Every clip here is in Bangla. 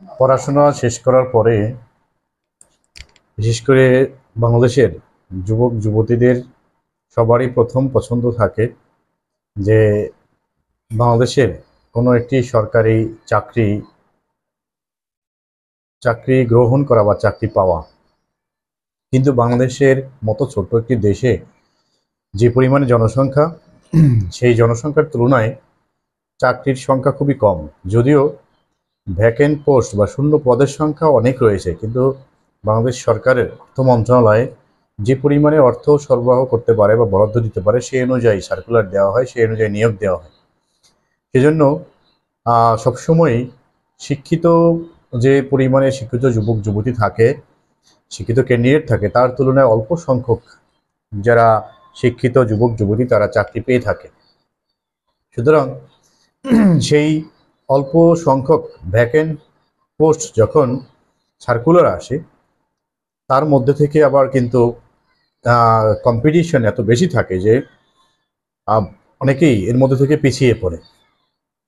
পড়াশোনা শেষ করার পরে বিশেষ করে বাংলাদেশের যুবক যুবতীদের সবারই প্রথম পছন্দ থাকে যে বাংলাদেশের কোনো একটি সরকারি চাকরি চাকরি গ্রহণ করা বা চাকরি পাওয়া। কিন্তু বাংলাদেশের মতো ছোট্ট একটি দেশে যে পরিমাণে জনসংখ্যা, সেই জনসংখ্যার তুলনায় চাকরির সংখ্যা খুবই কম। যদিও ভ্যাকেন্ট পোস্ট বা শূন্য পদের সংখ্যা অনেক রয়েছে, কিন্তু বাংলাদেশ সরকারের অর্থ মন্ত্রণালয় যে পরিমাণে অর্থ সরবরাহ করতে পারে বা বরাদ্দ দিতে পারে সেই অনুযায়ী সার্কুলার দেওয়া হয়, সেই অনুযায়ী নিয়োগ দেওয়া হয়। সেজন্য সবসময়ই শিক্ষিত যে পরিমাণে শিক্ষিত যুবক যুবতী থাকে, শিক্ষিত ক্যান্ডিডেট থাকে, তার তুলনায় অল্প সংখ্যক যারা শিক্ষিত যুবক যুবতী তারা চাকরি পেয়ে থাকে। সুতরাং সেই অল্প সংখ্যক ভ্যাকেন্ট পোস্ট যখন সার্কুলার আসে, তার মধ্যে থেকে আবার কিন্তু কম্পিটিশন এত বেশি থাকে যে অনেকেই এর মধ্যে থেকে পিছিয়ে পড়ে।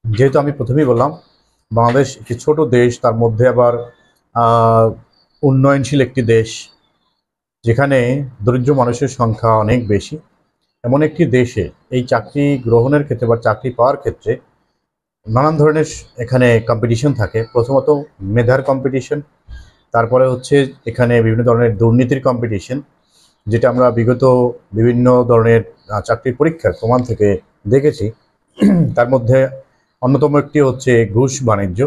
যেহেতু আমি প্রথমেই বললাম বাংলাদেশ একটি ছোট দেশ, তার মধ্যে আবার উন্নয়নশীল একটি দেশ, যেখানে দরিদ্র মানুষের সংখ্যা অনেক বেশি। এমন একটি দেশে এই চাকরি গ্রহণের ক্ষেত্রে বা চাকরি পাওয়ার ক্ষেত্রে নানান ধরনের এখানে কম্পিটিশন থাকে। প্রথমত মেধার কম্পিটিশন, তারপরে হচ্ছে এখানে বিভিন্ন ধরনের দুর্নীতির কম্পিটিশন, যেটা আমরা বিগত বিভিন্ন ধরনের চাকরির পরীক্ষার প্রমাণ থেকে দেখেছি। তার মধ্যে অন্যতম একটি হচ্ছে ঘুষ বাণিজ্য,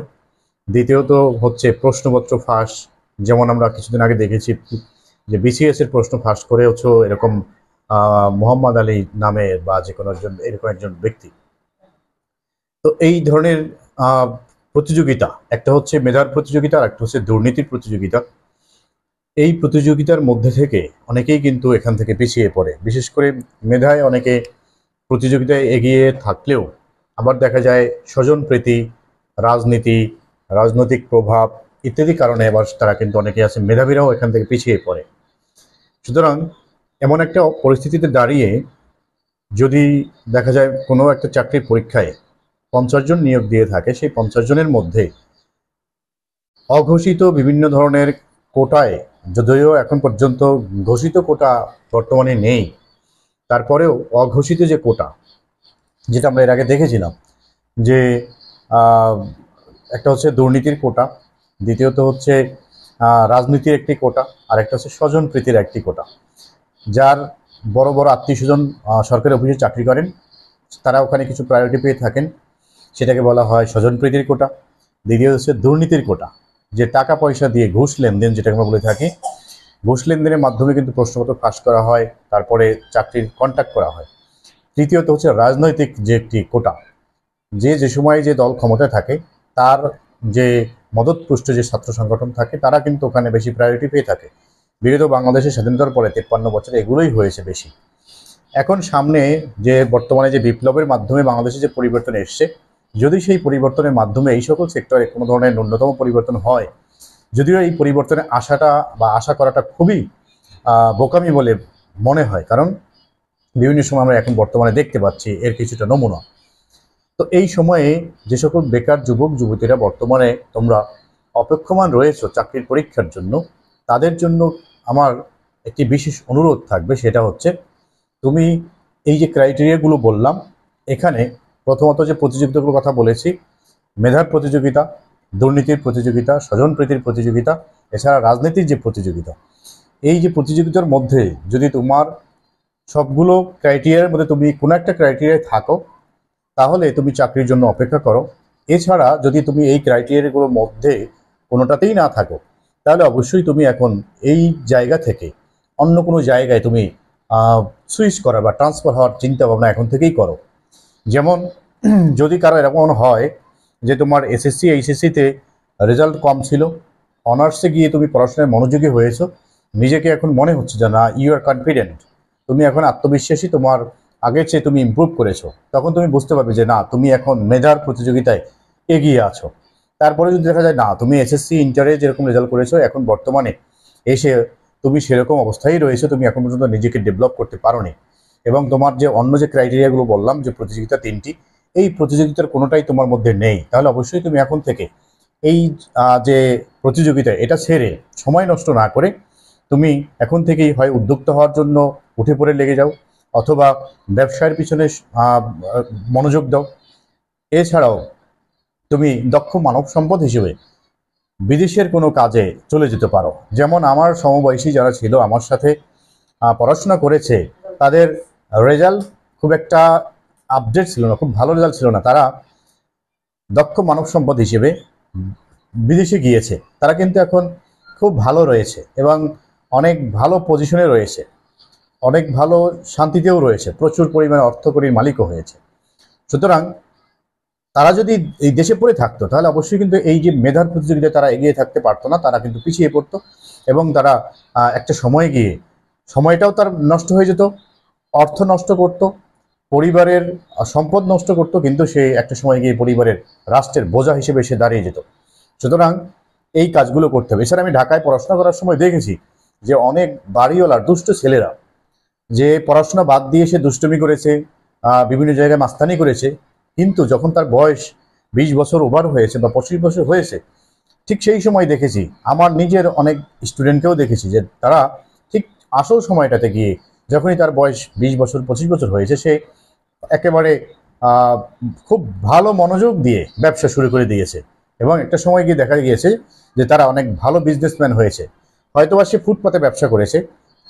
দ্বিতীয়ত হচ্ছে প্রশ্নপত্র ফাঁস। যেমন আমরা কিছুদিন আগে দেখেছি যে বিসিএস এর প্রশ্ন ফাঁস করে হচ্ছে এরকম মোহাম্মদ আলী নামের বা যে কোনো একজন এরকম একজন ব্যক্তি। তো এই ধরনের প্রতিযোগিতা, একটা হচ্ছে মেধার প্রতিযোগিতা আর একটা হচ্ছে দুর্নীতির প্রতিযোগিতা। এই প্রতিযোগিতার মধ্যে থেকে অনেকেই কিন্তু এখান থেকে পিছিয়ে পড়ে। বিশেষ করে মেধায় অনেকে প্রতিযোগিতায় এগিয়ে থাকলেও আবার দেখা যায় স্বজনপ্রীতি, রাজনীতি, রাজনৈতিক প্রভাব ইত্যাদি কারণে আবার তারা কিন্তু অনেকে আছে মেধাবীরাও এখান থেকে পিছিয়ে পড়ে। সুতরাং এমন একটা পরিস্থিতিতে দাঁড়িয়ে যদি দেখা যায় কোনো একটা চাকরির পরীক্ষায় 50 জন নিয়োগ দিয়ে থাকে, সেই 50 জনের মধ্যে অঘোষিত বিভিন্ন ধরনের কোটায়, যদিও এখন পর্যন্ত ঘোষিত কোটা বর্তমানে নেই, তারপরেও অঘোষিত যে কোটা, যেটা আমরা এর আগে দেখেছিলাম যে একটা হচ্ছে দুর্নীতির কোটা, দ্বিতীয়ত হচ্ছে রাজনীতির একটি কোটা, আর একটা হচ্ছে স্বজনপ্রীতির একটি কোটা। যার বড় বড় আত্মীয় স্বজন সরকারি অফিসে চাকরি করেন, তারা ওখানে কিছু প্রায়োরিটি পেয়ে থাকেন, সেটাকে বলা হয় স্বজনপ্রীতির কোটা। দ্বিতীয় হচ্ছে দুর্নীতির কোটা, যে টাকা পয়সা দিয়ে ঘুষ লেনদেন, যেটাকে আমরা বলে থাকি, ঘুষ লেনদেনের মাধ্যমে কিন্তু প্রশ্নপত্র ফাঁস করা হয়, তারপরে চাকরির কন্ট্যাক্ট করা হয়। তৃতীয়ত হচ্ছে রাজনৈতিক যে একটি কোটা, যে সময় যে দল ক্ষমতায় থাকে তার যে মদতপুষ্ট যে ছাত্র সংগঠন থাকে, তারা কিন্তু ওখানে বেশি প্রায়োরিটি পেয়ে থাকে। বিগত বাংলাদেশের স্বাধীনতার পরে 53 বছর এগুলোই হয়েছে বেশি। এখন সামনে যে বর্তমানে যে বিপ্লবের মাধ্যমে বাংলাদেশে যে পরিবর্তন এসছে, যদি সেই পরিবর্তনের মাধ্যমে এই সকল সেক্টরে কোনো ধরনের ন্যূনতম পরিবর্তন হয়, যদিও এই পরিবর্তনের আশাটা বা আশা করাটা খুবই বোকামি বলে মনে হয়, কারণ বিভিন্ন সময় আমরা এখন বর্তমানে দেখতে পাচ্ছি এর কিছুটা নমুনা। তো এই সময়ে যে সকল বেকার যুবক যুবতীরা বর্তমানে তোমরা অপেক্ষমান রয়েছো চাকরির পরীক্ষার জন্য, তাদের জন্য আমার একটি বিশেষ অনুরোধ থাকবে, সেটা হচ্ছে তুমি এই যে ক্রাইটেরিয়াগুলো বললাম, এখানে প্রথমত যে প্রতিযোগিতাগুলোর কথা বলেছি, মেধার প্রতিযোগিতা, দুর্নীতির প্রতিযোগিতা, স্বজনপ্রীতির প্রতিযোগিতা, এছাড়া রাজনীতির যে প্রতিযোগিতা, এই যে প্রতিযোগিতার মধ্যে যদি তোমার সবগুলো ক্রাইটেরিয়ার মধ্যে তুমি কোনো একটা ক্রাইটেরিয়ায় থাকো, তাহলে তুমি চাকরির জন্য অপেক্ষা করো। এছাড়া যদি তুমি এই ক্রাইটেরিয়াগুলোর মধ্যে কোনোটাতেই না থাকো, তাহলে অবশ্যই তুমি এখন এই জায়গা থেকে অন্য কোনো জায়গায় তুমি সুইচ করা বা ট্রান্সফার হওয়ার চিন্তা ভাবনা এখন থেকেই করো। যেমন যদি কারো এরকম হয় যে তোমার এসএসসি এইচএসসিতে রেজাল্ট কম ছিল, অনার্সে গিয়ে তুমি পড়াশোনায় মনোযোগী হয়েছো, নিজেকে এখন মনে হচ্ছে যে না ইউ আর কনফিডেন্ট, তুমি এখন আত্মবিশ্বাসী, তোমার আগের চেয়ে তুমি ইমপ্রুভ করেছো, তখন তুমি বুঝতে পারবে যে না তুমি এখন মেধার প্রতিযোগিতায় এগিয়ে আছো। তারপরে যদি দেখা যায় না তুমি এসএসসি ইন্টারে যেরকম রেজাল্ট করেছো, এখন বর্তমানে এসে তুমি সেরকম অবস্থায় রয়েছো, তুমি এখন পর্যন্ত নিজেকে ডেভেলপ করতে পারোনি, এবং তোমার যে অন্য যে ক্রাইটেরিয়াগুলো বললাম যে প্রতিযোগিতা 3টি, এই প্রতিযোগিতার কোনোটাই তোমার মধ্যে নেই, তাহলে অবশ্যই তুমি এখন থেকে এই যে প্রতিযোগিতা, এটা ছেড়ে সময় নষ্ট না করে তুমি এখন থেকেই হয় উদ্যোক্তা হওয়ার জন্য উঠে পড়ে লেগে যাও, অথবা ব্যবসায়ের পিছনে মনোযোগ দাও। এছাড়াও তুমি দক্ষ মানব সম্পদ হিসেবে বিদেশের কোনো কাজে চলে যেতে পারো। যেমন আমার সমবয়সী যারা ছিল, আমার সাথে পড়াশোনা করেছে, তাদের রেজাল্ট খুব একটা আপডেট ছিল না, খুব ভালো রেজাল্ট ছিল না। তারা দক্ষ মানব সম্পদ হিসেবে বিদেশে গিয়েছে, তারা কিন্তু এখন খুব ভালো রয়েছে এবং অনেক ভালো পজিশনে রয়েছে, অনেক ভালো শান্তিতেও রয়েছে, প্রচুর পরিমাণে অর্থকরীর মালিকও হয়েছে। সুতরাং তারা যদি এই দেশে পড়ে থাকতো, তাহলে অবশ্যই কিন্তু এই যে মেধার প্রতিযোগিতায় তারা এগিয়ে থাকতে পারতো না, তারা কিন্তু পিছিয়ে পড়তো এবং তারা একটা সময় গিয়ে সময়টাও তার নষ্ট হয়ে যেত, অর্থ নষ্ট করত, পরিবারের সম্পদ নষ্ট করত, কিন্তু সে একটা সময় গিয়ে পরিবারের রাষ্ট্রের বোঝা হিসেবে সে দাঁড়িয়ে যেত। সুতরাং এই কাজগুলো করতে হবে। এছাড়া আমি ঢাকায় পড়াশোনা করার সময় দেখেছি যে অনেক বাড়িওয়ালার দুষ্ট ছেলেরা যে পড়াশোনা বাদ দিয়ে সে দুষ্টুমি করেছে, বিভিন্ন জায়গায় মাস্তানি করেছে, কিন্তু যখন তার বয়স 20 বছর ওভার হয়েছে বা 25 বছর হয়েছে, ঠিক সেই সময় দেখেছি, আমার নিজের অনেক স্টুডেন্টকেও দেখেছি যে তারা ঠিক আসল সময়টাতে গিয়ে, যখনই তার বয়স 20 বছর 25 বছর হয়েছে, সে একেবারে খুব ভালো মনোযোগ দিয়ে ব্যবসা শুরু করে দিয়েছে এবং একটা সময় গিয়ে দেখা গিয়েছে যে তারা অনেক ভালো বিজনেসম্যান হয়েছে। হয়তোবা সে ফুটপাতে ব্যবসা করেছে,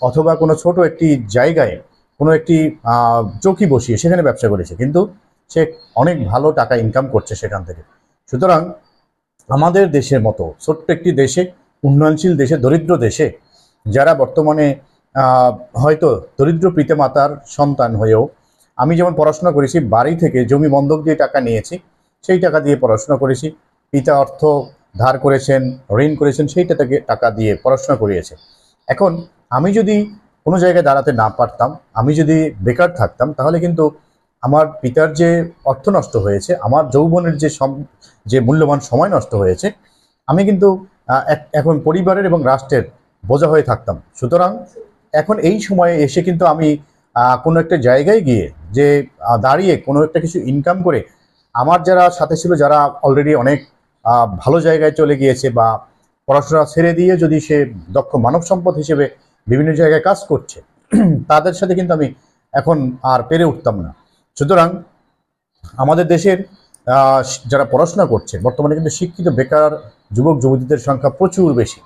অথবা কোনো ছোট একটি জায়গায় কোনো একটি চৌকি বসিয়ে সেখানে ব্যবসা করেছে, কিন্তু সে অনেক ভালো টাকা ইনকাম করছে সেখান থেকে। সুতরাং আমাদের দেশের মতো ছোট্ট একটি দেশে, উন্নয়নশীল দেশে, দরিদ্র দেশে, যারা বর্তমানে হয়তো দরিদ্র পিতামাতার সন্তান হয়েও, আমি যেমন পড়াশোনা করেছি, বাড়ি থেকে জমি বন্ধক দিয়ে টাকা নিয়েছি, সেই টাকা দিয়ে পড়াশোনা করেছি, পিতা অর্থ ধার করেছেন, ঋণ করেছেন, সেইটা থেকে টাকা দিয়ে পড়াশোনা করিয়েছে। এখন আমি যদি কোনো জায়গায় দাঁড়াতে না পারতাম, আমি যদি বেকার থাকতাম, তাহলে কিন্তু আমার পিতার যে অর্থ নষ্ট হয়েছে, আমার যৌবনের যে মূল্যবান সময় নষ্ট হয়েছে, আমি কিন্তু এখন পরিবারের এবং রাষ্ট্রের বোঝা হয়ে থাকতাম। সুতরাং এখন এই সময়ে এসে কিন্তু আমি কোনো একটা জায়গায় গিয়ে যে দাঁড়িয়ে কোনো একটা কিছু ইনকাম করে, আমার যারা সাথে ছিল, যারা অলরেডি অনেক ভালো জায়গায় চলে গিয়েছে বা পড়াশোনা ছেড়ে দিয়ে যদি সে দক্ষ মানব সম্পদ হিসেবে বিভিন্ন জায়গায় কাজ করছে, তাদের সাথে কিন্তু আমি এখন আর পেরে উঠতাম না। সুতরাং আমাদের দেশের যারা পড়াশোনা করছে বর্তমানে, কিন্তু শিক্ষিত বেকার যুবক যুবতীদের সংখ্যা প্রচুর বেশি।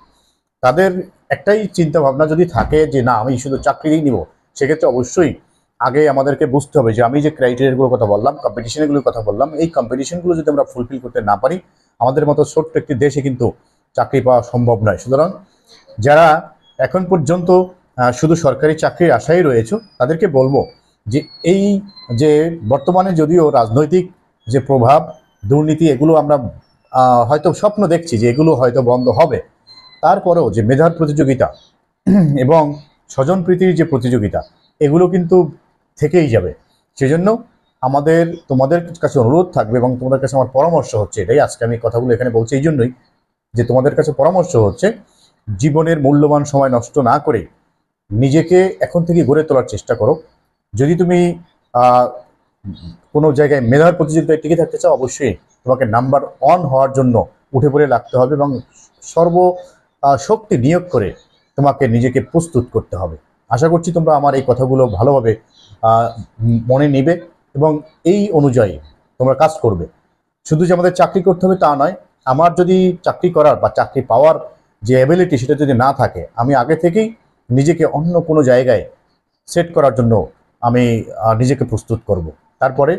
তাদের একটাই চিন্তা ভাবনা যদি থাকে যে না, আমি শুধু চাকরিই নিব, সেক্ষেত্রে অবশ্যই আগে আমাদেরকে বুঝতে হবে যে আমি যে ক্রাইটেরিয়াগুলোর কথা বললাম, কম্পিটিশনগুলোর কথা বললাম, এই কম্পিটিশনগুলো যদি আমরা ফুলফিল করতে না পারি, আমাদের মতো ছোট্ট একটি দেশে কিন্তু চাকরি পাওয়া সম্ভব নয়। সুতরাং যারা এখন পর্যন্ত শুধু সরকারি চাকরির আশায় রয়েছে, তাদেরকে বলবো যে এই যে বর্তমানে যদিও রাজনৈতিক যে প্রভাব, দুর্নীতি, এগুলো আমরা হয়তো স্বপ্ন দেখছি যে এগুলো হয়তো বন্ধ হবে, তারপরেও যে মেধার প্রতিযোগিতা এবং স্বজনপ্রীতির যে প্রতিযোগিতা, এগুলো কিন্তু থেকেই যাবে। সেজন্য তোমাদের কাছে অনুরোধ থাকবে এবং তোমাদের কাছে আমার পরামর্শ হচ্ছে এটাই, আজকে আমি কথাগুলো এখানে বলছি এই জন্যই যে তোমাদের কাছে পরামর্শ হচ্ছে, জীবনের মূল্যবান সময় নষ্ট না করে নিজেকে এখন থেকে গড়ে তোলার চেষ্টা করো। যদি তুমি কোনো জায়গায় মেধার প্রতিযোগিতায় টিকে থাকতে চাও, অবশ্যই তোমাকে নাম্বার 1 হওয়ার জন্য উঠে পড়ে লাগতে হবে এবং সর্ব শক্তি নিয়োগ করে তোমাকে নিজেকে প্রস্তুত করতে হবে। আশা করছি তোমরা আমার এই কথাগুলো ভালোভাবে মনে নিবে এবং এই অনুযায়ী তোমরা কাজ করবে। শুধু যে আমাদের চাকরি করতে হবে তা নয়, আমার যদি চাকরি করার বা চাকরি পাওয়ার যে অ্যাবিলিটি, সেটা যদি না থাকে, আমি আগে থেকেই নিজেকে অন্য কোনো জায়গায় সেট করার জন্য আমি নিজেকে প্রস্তুত করব। তারপরে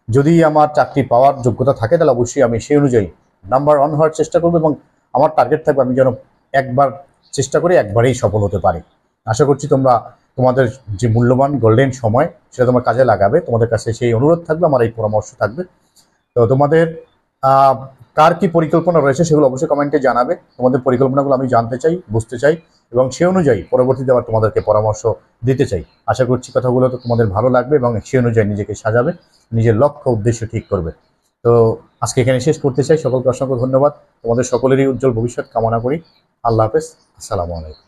যদি আমার চাকরি পাওয়ার যোগ্যতা থাকে, তাহলে অবশ্যই আমি সেই অনুযায়ী নাম্বার 1 হওয়ার চেষ্টা করব এবং আমার টার্গেট থাকবে আমি যেন একবার চেষ্টা করে একবারেই সফল হতে পারি। আশা করছি তোমরা তোমাদের যে মূল্যবান গোল্ডেন সময়, সেটা তোমার কাজে লাগাবে। তোমাদের কাছে সেই অনুরোধ থাকবে, আমার এই পরামর্শ থাকবে। তো তোমাদের কার কি পরিকল্পনা রয়েছে সেগুলো অবশ্যই কমেন্টে জানাবে। তোমাদের পরিকল্পনাগুলো আমি জানতে চাই, বুঝতে চাই এবং সেই অনুযায়ী পরবর্তীতে আবার তোমাদেরকে পরামর্শ দিতে চাই। আশা করছি কথাগুলো তো তোমাদের ভালো লাগবে এবং সেই অনুযায়ী নিজেকে সাজাবে, নিজের লক্ষ্য উদ্দেশ্য ঠিক করবে। তো আজকে এখানে শেষ করতে চাই। সকলকে অসংখ্য ধন্যবাদ। তোমাদের সকলেরই উজ্জ্বল ভবিষ্যৎ কামনা করি। আল্লাহ হাফেজ। আসসালামু আলাইকুম।